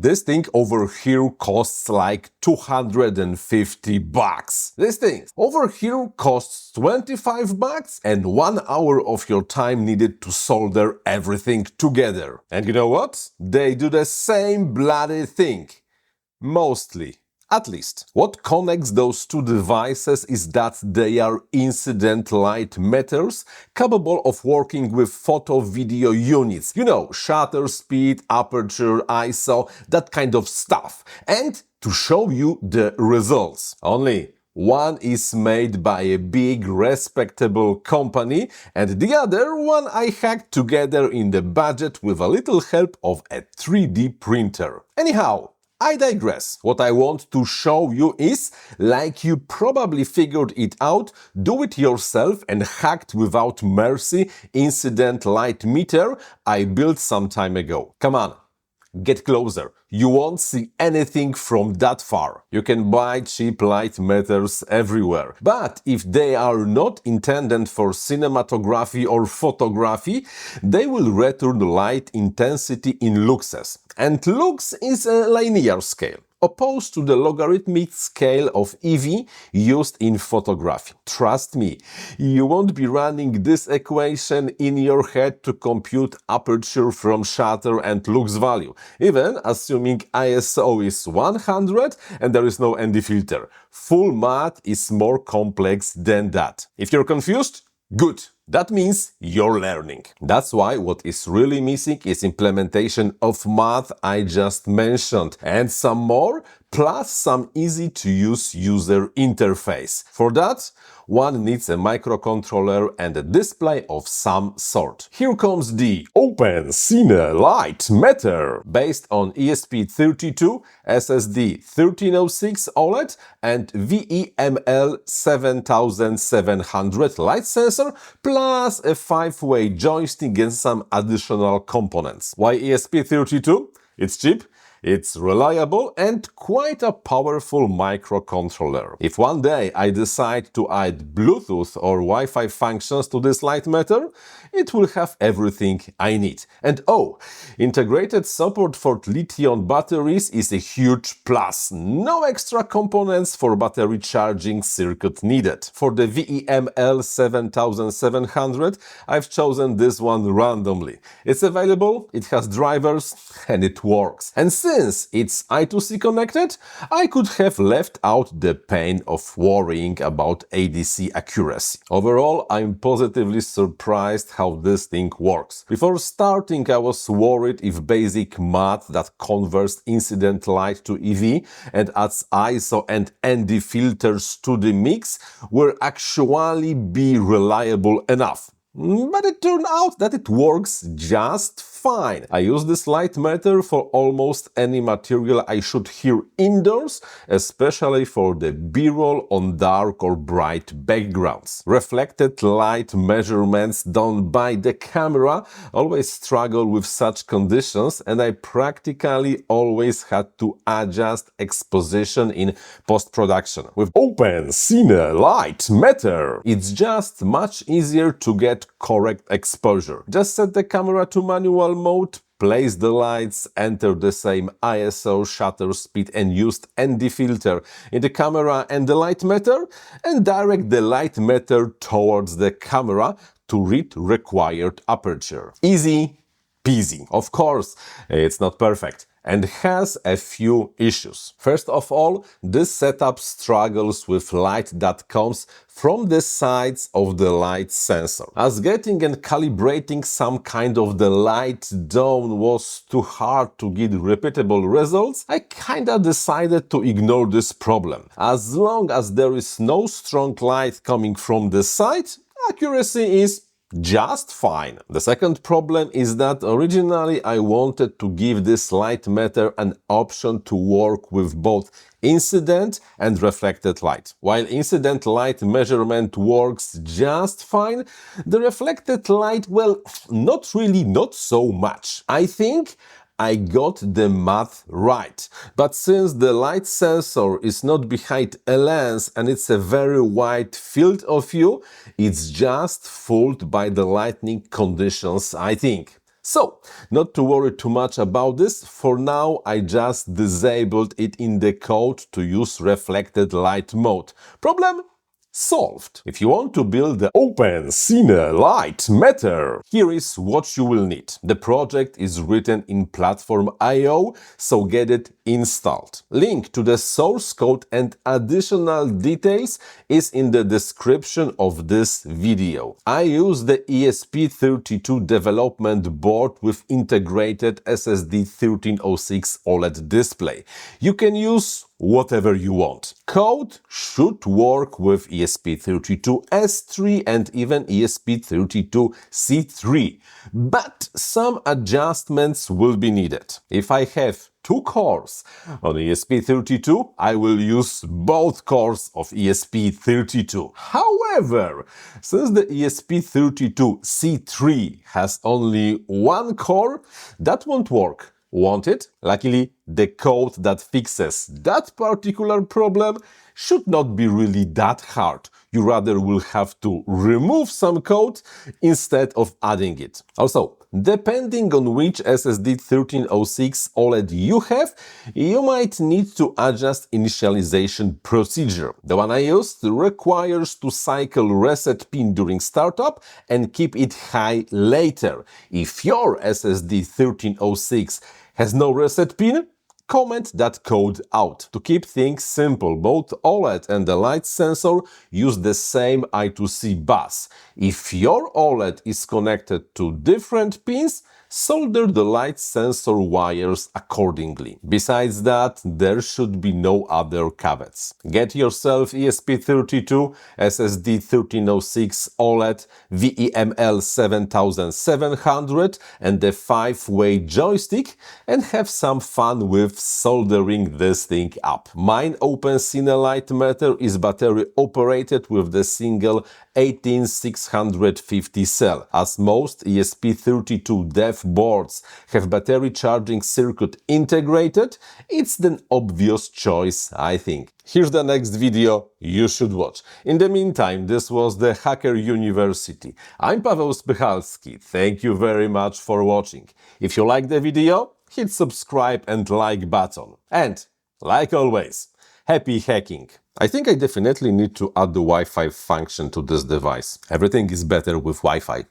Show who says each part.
Speaker 1: This thing over here costs like $250. This thing over here costs $25 and 1 hour of your time needed to solder everything together. And you know what? They do the same bloody thing. Mostly. At least. What connects those two devices is that they are incident light meters capable of working with photo-video units. You know, shutter speed, aperture, ISO, that kind of stuff. And to show you the results. Only one is made by a big, respectable company, and the other one I hacked together in the budget with a little help of a 3D printer. Anyhow, I digress. What I want to show you is, like you probably figured it out, do it yourself and hacked without mercy incident light meter I built some time ago. Come on, get closer. You won't see anything from that far. You can buy cheap light meters everywhere. But if they are not intended for cinematography or photography, they will return light intensity in luxes. And lux is a linear scale, opposed to the logarithmic scale of EV used in photography. Trust me, you won't be running this equation in your head to compute aperture from shutter and lux value, even assuming ISO is 100 and there is no ND filter. Full math is more complex than that. If you're confused, good. That means you're learning. That's why what is really missing is implementation of math I just mentioned and some more, plus some easy-to-use user interface. For that, one needs a microcontroller and a display of some sort. Here comes the Open Cine Light Meter, based on ESP32, SSD1306 OLED and VEML 7700 light sensor, plus a 5-way joystick and some additional components. Why ESP32? It's cheap, it's reliable and quite a powerful microcontroller. If one day I decide to add Bluetooth or Wi-Fi functions to this light meter, it will have everything I need. And oh, integrated support for lithium batteries is a huge plus. No extra components for battery charging circuit needed. For the VEML 7700, I've chosen this one randomly. It's available, it has drivers, and it works. And since it's I2C connected, I could have left out the pain of worrying about ADC accuracy. Overall, I'm positively surprised how this thing works. Before starting, I was worried if basic math that converts incident light to EV and adds ISO and ND filters to the mix will actually be reliable enough. But it turned out that it works just fine. I use this light meter for almost any material I shoot here indoors, especially for the B-roll on dark or bright backgrounds. Reflected light measurements done by the camera always struggle with such conditions, and I practically always had to adjust exposition in post-production. With Open Cine Light Meter, it's just much easier to get correct exposure. Just set the camera to manual mode, place the lights, enter the same ISO, shutter speed and used ND filter in the camera and the light meter, and direct the light meter towards the camera to read required aperture. Easy peasy. Of course, it's not perfect and has a few issues. First of all, this setup struggles with light that comes from the sides of the light sensor. As getting and calibrating some kind of the light down was too hard to get repeatable results, I kinda decided to ignore this problem. As long as there is no strong light coming from the side, accuracy is just fine. The second problem is that originally I wanted to give this light meter an option to work with both incident and reflected light. While incident light measurement works just fine, the reflected light, well, not really, not so much. I think I got the math right. But since the light sensor is not behind a lens and it's a very wide field of view, it's just fooled by the lighting conditions, I think. So, not to worry too much about this, for now I just disabled it in the code to use reflected light mode. Problem solved. If you want to build the Open Cine Light Matter, here is what you will need. The project is written in Platform IO, so get it installed. Link to the source code and additional details is in the description of this video. I use the ESP32 development board with integrated SSD1306 OLED display. You can use whatever you want. Code should work with ESP32S3 and even ESP32C3, but some adjustments will be needed. If I have 2 cores on ESP32, I will use both cores of ESP32. However, since the ESP32C3 has only 1 core, that won't work. Want it? Luckily, the code that fixes that particular problem should not be really that hard. You rather will have to remove some code instead of adding it. Also, depending on which SSD1306 OLED you have, you might need to adjust initialization procedure. The one I used requires to cycle reset pin during startup and keep it high later. If your SSD1306 has no reset pin, comment that code out. To keep things simple, both OLED and the light sensor use the same I2C bus. If your OLED is connected to different pins, solder the light sensor wires accordingly. Besides that, there should be no other caveats. Get yourself ESP32, SSD1306 OLED, VEML 7700 and the 5-way joystick and have some fun with soldering this thing up. Mine Open Cine Light Matter is battery operated with the single 18650 cell. As most ESP32 dev boards have battery charging circuit integrated, it's the obvious choice, I think. Here's the next video you should watch. In the meantime, this was the Hacker University. I'm Paweł Spychalski. Thank you very much for watching. If you like the video, hit subscribe and like button. And, like always, happy hacking! I think I definitely need to add the Wi-Fi function to this device. Everything is better with Wi-Fi.